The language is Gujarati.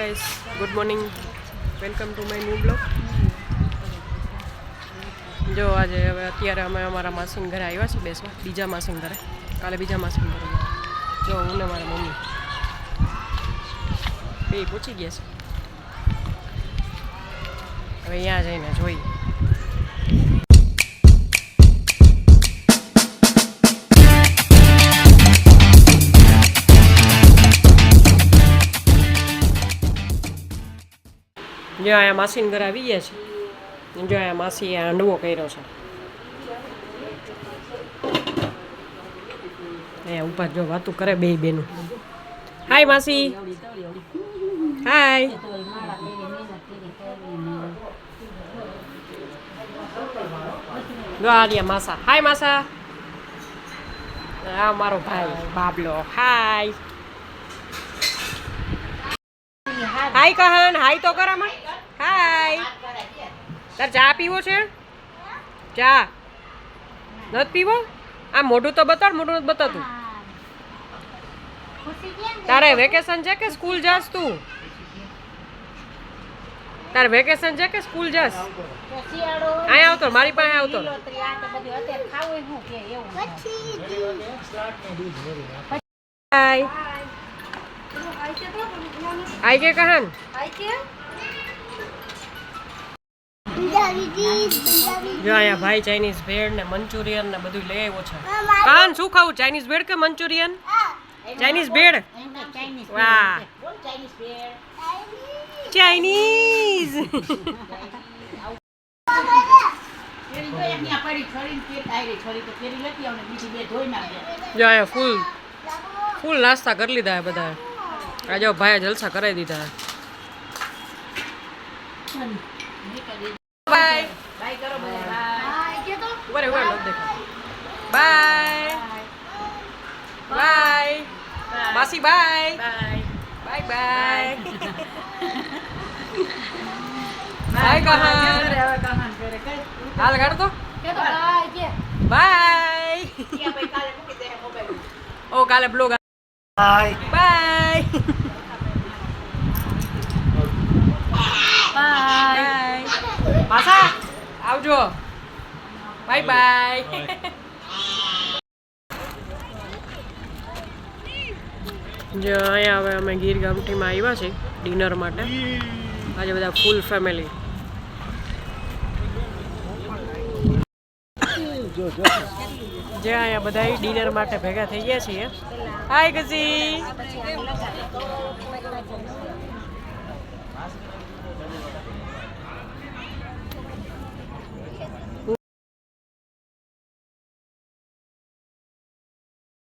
Guys, good morning, welcome to my new blog. જો આજે હવે અત્યારે અમે અમારા માસીન ઘરે આવ્યા છીએ બેસવા, બીજા માસીન ઘરે. કાલે બીજા માસીન ઘરે જો હું ને મારા મમ્મી બે પૂછી ગયા છે. હવે અહીંયા જઈને જોઈએ. જો અહીંયા માસીને ઘરે આવી ગયા છે. જો અહીંયા માસી હાંડવો કર્યો છે. અહીંયા ઉપર જો વાતું કરે બે બેનું. હાય માસી. હાય. જો આ માસા. હાય માસા. આ મારો ભાઈ બાબલો. હાય. હાય કહન. હાય તો કર આમાં. હાય. તાર ચા પીવો છે? ચા નથી પીવો? આ મોઢું તો બતાડ. મોઢું નથી બતાતું. તારે વેકેશન છે કે સ્કૂલ જાસ તું? તારે વેકેશન છે કે સ્કૂલ જાસ? અહીંયા આવતો મારી પાસે આવતો. હાય. હાય કે કહન. જો અહીંયા ભાઈ ચાઇનીઝ ભેળ ને મંચુરિયન ને બધું લઈ આવ્યો છે. કાન શું ખાવું, ચાઇનીઝ ભેળ કે મંચુરિયન? ચાઇનીઝ ભેળ. વાહ, ચાઇનીઝ. જો અહીંયા ફૂલ નાસ્તા કરી લીધા બધા. આ જો ભાઈ જલસા કરાવી દીધા. બાય બાય કરો બધા. બાય ઉભરે ઉભરે દેખો. બાય બાય માસી. બાય બાય બાય બાય કહન. હાલ ગાડ તો. બાય. ઓ કાલે બ્લોગ. Bye bye bye. માસા આવજો. Bye bye. જો અહીંયા હવે અમે ગીર ગામઠીમાં આવ્યા છે ડિનર માટે. આજે બધા ફૂલ ફેમિલી. જે અહીંયા બધા ડિનર માટે ભેગા થઈ ગયા છીએ. હાય ગઝી.